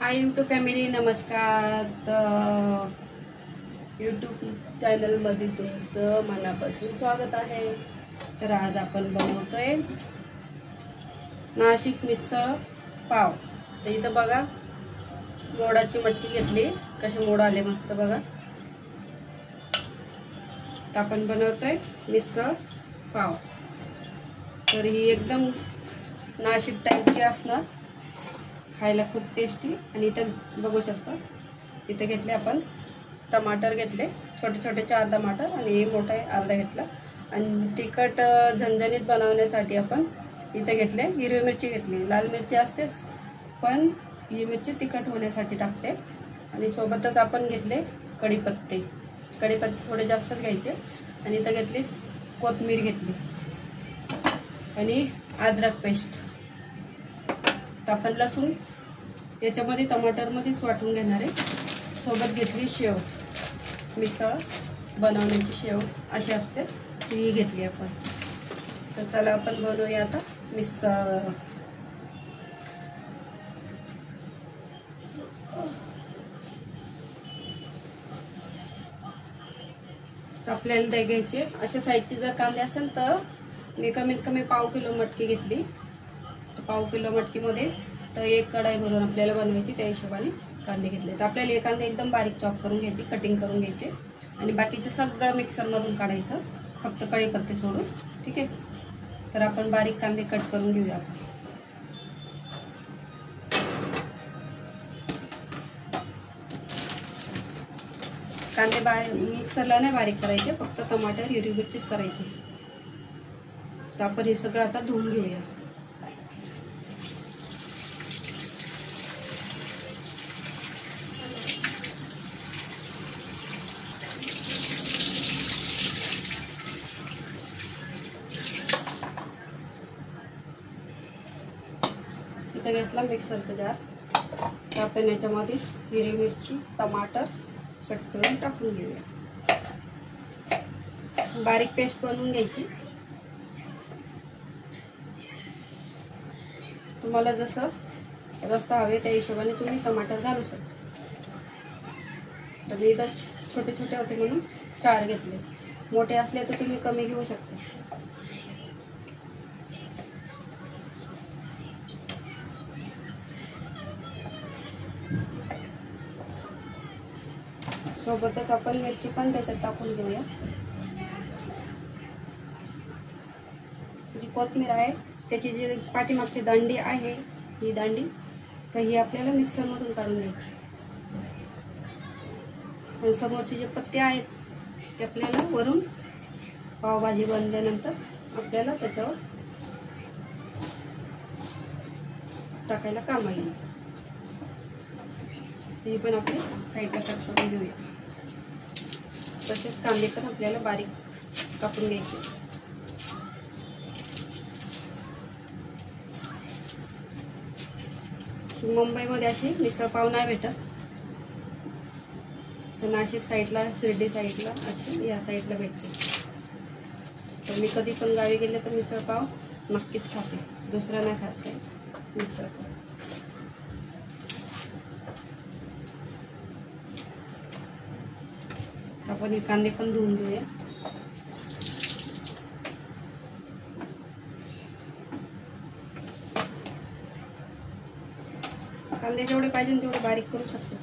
Hi YouTube family, नमस्कार. YouTube चॅनलमध्ये तुमचं मनापासून स्वागत आहे. तर आज आपण बनवतोय नाशिक मिसळ पाव. तर इथं बघा, मोडाची मटकी घेतली, कसे मोड आले मस्त बघा. तर आपण बनवतोय मिसळ पाव. तर ही एकदम नाशिक टाईपची असणार, खायला खूप टेस्टी. आणि इथं बघू शकता, इथे घेतले आपण टमाटर, घेतले छोटे छोटे 4 टमाटर आणि मोठा अर्धा घेतला. आणि तिखट झणझणीत बनवण्यासाठी आपण इथे घेतले हिरवी मिरची घेतली. लाल मिरची असतेच, पण ही मिरची तिखट होण्यासाठी टाकते. आणि सोबतच आपण घेतले कढीपत्ते थोडे जास्तच घ्यायचे. आणि इथं घेतली कोथिंबीर घेतली आणि अद्रक पेस्ट. तर आपण लसूण याच्यामध्ये टमाटरमध्येच वाटून घेणार आहे. सोबत घेतली शेव, मिसळ बनवण्याची शेव अशी असते, ती घेतली आपण. तर चला आपण बनवूया आता मिसळ. आपल्याला ते घ्यायचे अशा साईजचे. जर कांदे असेल तर मी कमीत कमी पाव किलो मटकी घेतली. तर पाव किलो मटकीमध्ये तर 1 कढाई भरून आपल्याला बनवायची, त्या हिशोबाने कांदे घेतले. तर आपल्याला हे कांदे एकदम बारीक चॉप करून घ्यायचे, कटिंग करून घ्यायचे. आणि बाकीचं सगळं मिक्सरमधून काढायचं, फक्त कढीपत्ते सोडून. ठीक आहे. तर आपण बारीक कांदे कट करून घेऊया आता. कांदे मिक्सरला नाही बारीक करायचे, फक्त टमाटर हिरवी मिरचीच करायची. तर आपण हे सगळं आता धुवून घेऊया. इथं घेतला मिक्सरचा जार. तर आपण याच्यामध्ये हिरवी मिरची, टमाटर कट करून टाकून घेऊया. बारीक पेस्ट बनवून घ्यायची. तुम्हाला जसं रस्सा हवे त्या हिशोबाने तुम्ही टमाटर घालू शकता. तर मी इथं छोटे छोटे होते म्हणून 4 घेतले. मोठे असले तर तुम्ही कमी घेऊ शकता. सोबतच आपण मिरची पण त्याच्यात टाकून घेऊया. जी कोथिंबीर आहे त्याची जी पाठीमागची दांडी आहे, ही दांडी तर ही आपल्याला मिक्सरमधून काढून घ्यायची. आणि समोरचे जे पत्ते आहेत ते आपल्याला वरून पावभाजी बनल्यानंतर आपल्याला त्याच्यावर टाकायला काम येईल. ही पण आपण साईडला कट करून घेऊया. तसेच कांदे पण आपल्याला बारीक कापून घ्यायचे. मुंबईमध्ये अशी मिसळ पाव नाही भेटत, तर नाशिक साईडला, शिर्डी साईडला अशी या साईडला भेटते. तर मी कधी पण गावी गेले तर मिसळ पाव नक्कीच खाते, दुसरा नाही खात काही मिसळ पाव. आपण हे कांदे पण धुवून घेऊया. कांदे जेवढे पाहिजे तेवढे बारीक करू शकतो.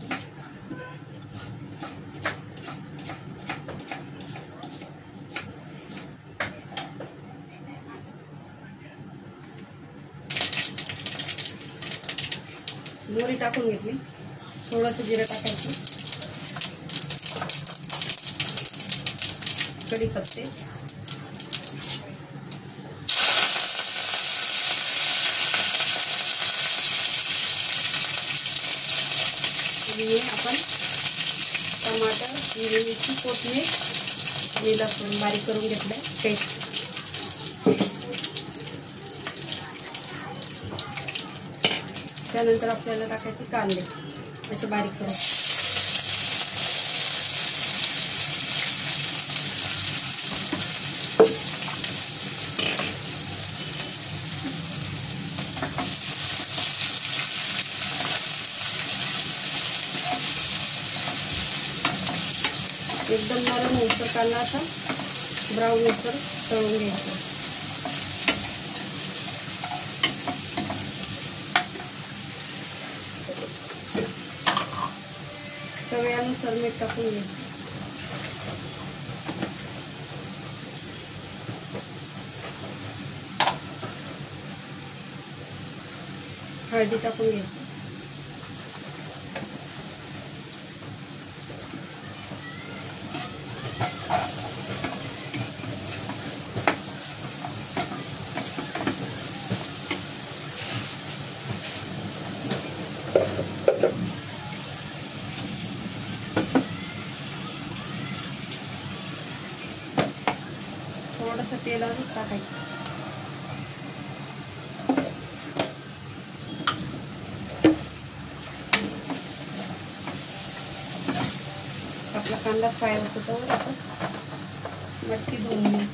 मोहरी टाकून घेतली, थोडंसं जिरं टाकायचं, कढीपत्ते, आणि आपण टमाटर, हिरवी मिरची, कोथिंबीर आणि लसूण बारीक करून घेतलंय पेस्ट. त्यानंतर आपल्याला टाकायचे कांदे असे बारीक करून. एकदम नरम होऊन कांदा असा ब्राऊन होऊन तळून घ्यायचा. चवीनुसार मीठ टाकून घ्यायचं. हळदी टाकून घ्यायची. थोडंसं तेल अजून टाकायचं. आपला कांदा फ्राय होतो तर आपण मटकी धुवून घेऊ.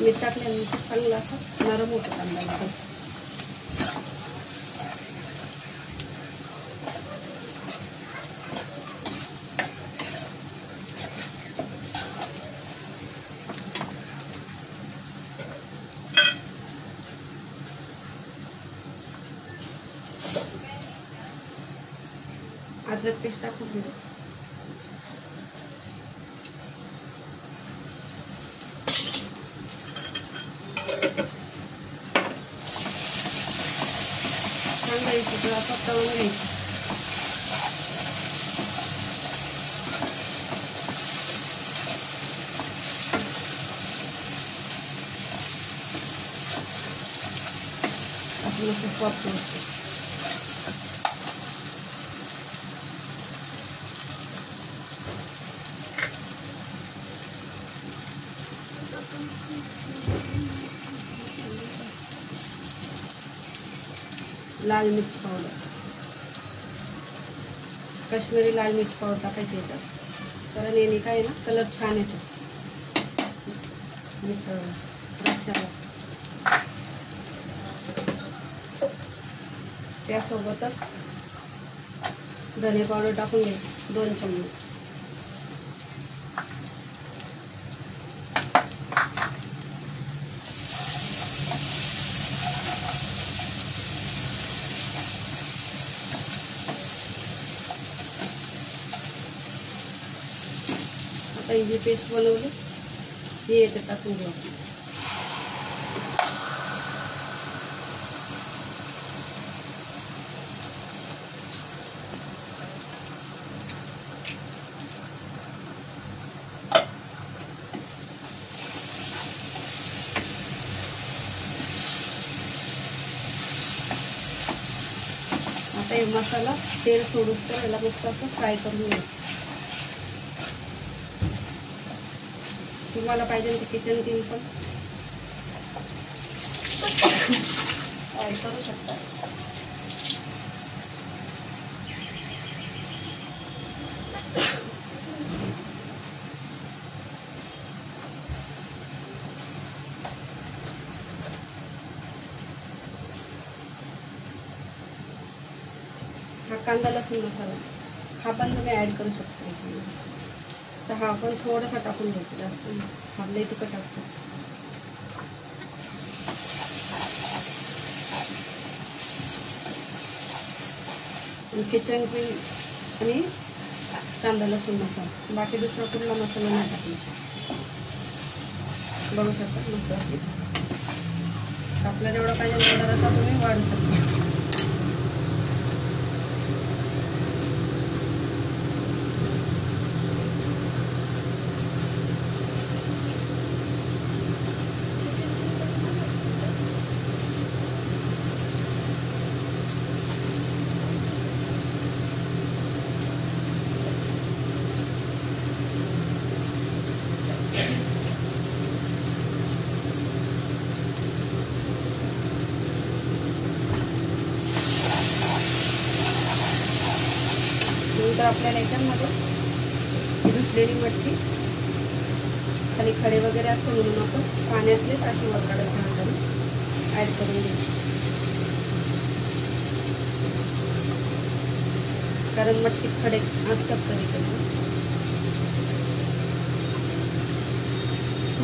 मीठ टाकल्यानंतर चांगला असा नरम होतो कांदा. अद्रक पेस्ट टाकून घेऊ. आता तळून घ्यायचं. आपलं खूप वापरतो. लाल मिर्च पावडर, काश्मीरी लाल मिर्च पावडर टाकायची याच्यात, कारण याने काय ना कलर छान येतो मिसळ रस्स्याला. त्यासोबतच धने पावडर टाकून घ्यायची 2 चमचे. आता ही जी पेस्ट बनवली ही याच्यात टाकून घेऊ. आता हे मसाला तेल सोडून तर याला मस्त असं फ्राय करून घ्यायचं. तुम्हाला पाहिजे तर किचन किंग पण ॲड करू शकता. हा कांदा लसूण मसाला हा पण तुम्ही ॲड करू शकता. तर हा पण थोडासा टाकून घ्यायचा, जास्त आपल्या तिखट टाकतो. किचन किंग आणि कांदा लसूण मसाला, बाकी दुसरा कुठला मसाला नाही टाकला. बघू शकता मस्त अशी. आपल्याला जेवढा पाहिजे तेवढा रस्सा तुम्ही वाढू शकता. नंतर आपल्याला याच्यामध्ये धुतलेली मटकी, खाली खडे वगैरे असते म्हणून आपण पाण्यातलेच अशी वरकाडे ॲड करून घेऊ, कारण मटकीत खडे असतात कधी कधी.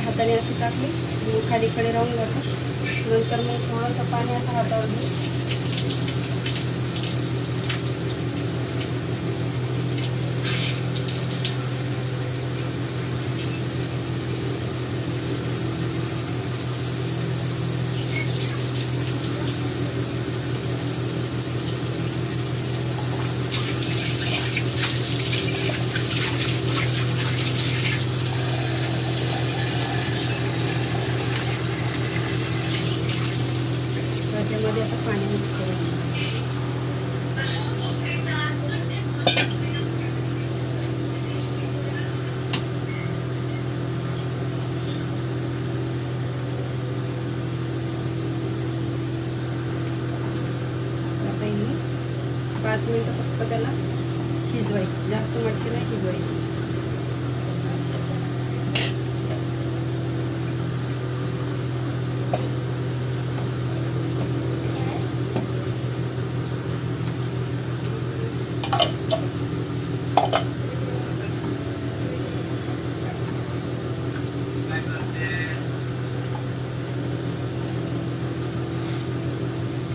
हाताने अशी टाकली मग खाली खडे राहून जातात. नंतर मग थोडंसं पाणी असं हातावर घेऊ. त्याच्यामध्ये आता पाणी मिक्स करून आता ही 5 मिनिटं फक्त त्याला शिजवायची, जास्त मटकी नाही शिजवायची.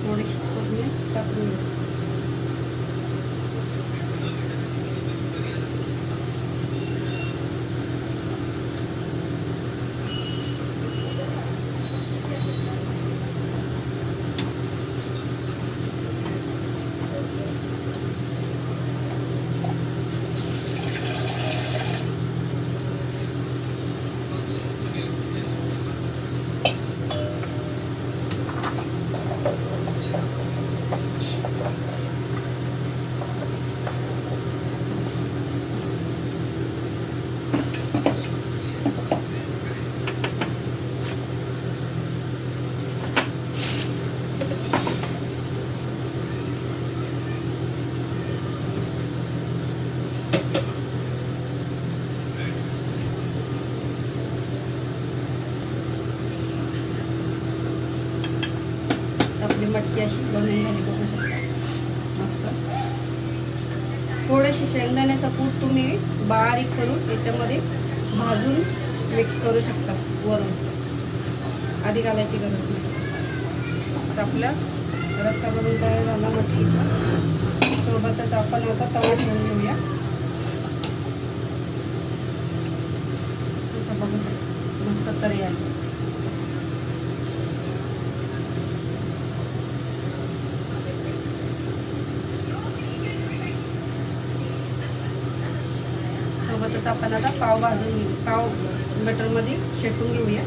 थोडीशी कोथिंबीर टाकून घ्यायची. आपली मटकी अशी बनवून झाली, बघू शकता मस्त. थोडेसे शेंगदाण्याचा कूट तुम्ही बारीक करून याच्यामध्ये भाजून मिक्स करू शकता वरून, आधी घालायची गरज नाही. आता आपला रस्सा बनवून तयार झाला मटकीचा. सोबतच आपण आता तवा ठेवून घेऊया. असं बघू शकता मस्त तरी आहे. सोबतच आपण आता पाव भाजून घेऊ, पाव बटरमध्ये शेकून घेऊया.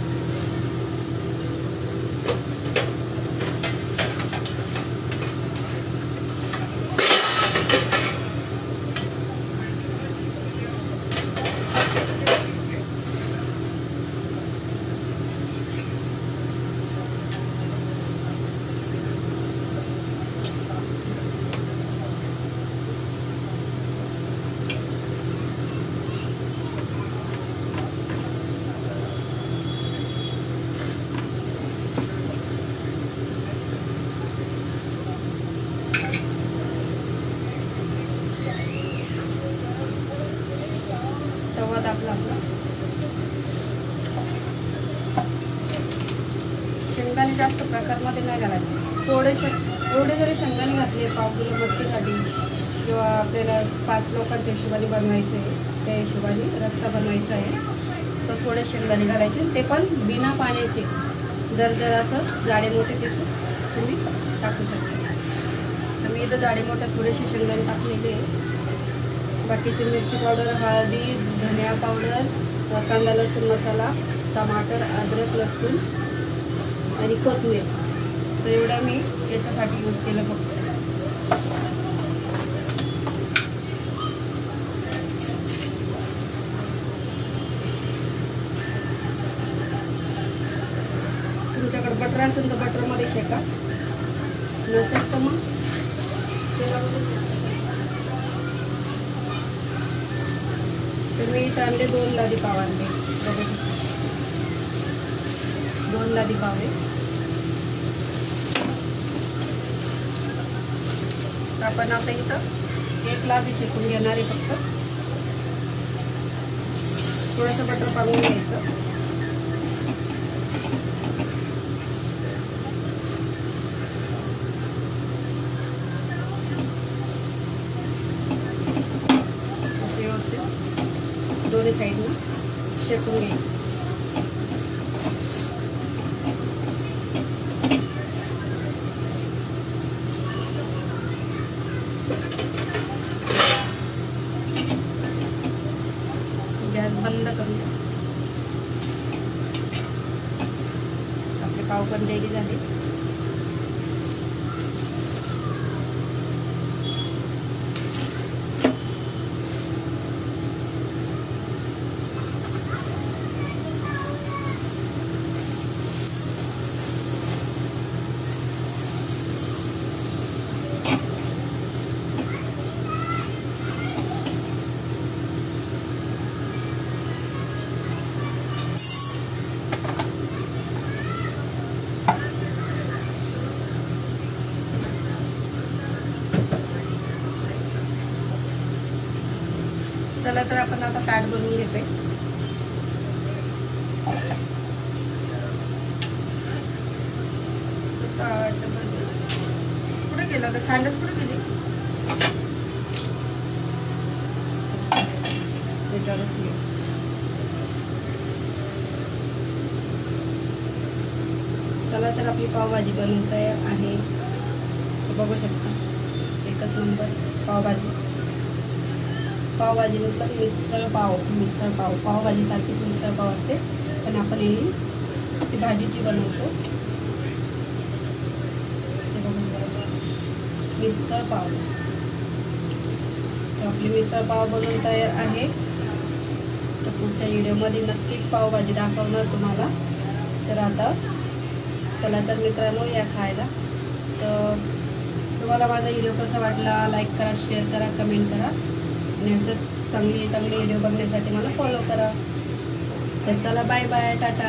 आपला शेंगदाणे जास्त प्रकारमध्ये नाही घालायचे, थोडेसे एवढे जरी शेंगदाणे घातले पाव किलो मटकीसाठी किंवा आपल्याला 5 लोकांच्या हिशोबाने बनवायचं आहे, त्या हिशोबाने रस्सा बनवायचा आहे, तर थोडे शेंगदाणे घालायचे, ते पण बिना पाण्याचे. जर असं जाडे मोठे पिसून तुम्ही टाकू शकता. तर मी इथं जाडे मोठे थोडेसे शेंगदाणे टाकलेले. बाकीची मिरची पावडर, हळदी, धनिया पावडर, कांदा लसूण मसाला, टमाटर, अद्रक, लसूण आणि कोथिंबीर. तर एवढा मी याच्यासाठी यूज केलं फक्त. तुमच्याकडे बटर असेल तर बटरमध्ये शेका, नसेल तर मग तेलामध्ये. तर मी इथं आणले 2 लादी पाव आणले. 2 लादी पाव आहे. आपण आता इथं 1 लादी शेकून घेणार आहे फक्त. थोडंसं बटर पाडून घ्यायचं. दोन्ही साईडनं शेकून घ्यायचं. गॅस बंद करून द्या. आपले पाव पण रेडी झाले. चला तर आपण आता ताट बनवून घेतोय. ताट कुठे गेलं ग? सांडच कुठे गेली? चला तर आपली पावभाजी बनवून तयार आहे. बघू शकता, एकच नंबर पावभाजी. पावभाजी म्हटलं मिसळ पाव. पावभाजीसारखीच मिसळ पाव असते, पण आपण ही ती भाजीची बनवतो. ते बघून मिसळ पाव. तर आपली मिसळ पाव बनवून तयार आहे. तर पुढच्या व्हिडिओमध्ये नक्कीच पावभाजी दाखवणार तुम्हाला. तर आता चला तर मित्रांनो, या खायला. तर तुम्हाला माझा व्हिडिओ कसा वाटला लाईक करा, शेअर करा, कमेंट करा. आणि असंच चांगले व्हिडिओ बघण्यासाठी मला फॉलो करा. तर चला, बाय बाय, टाटा.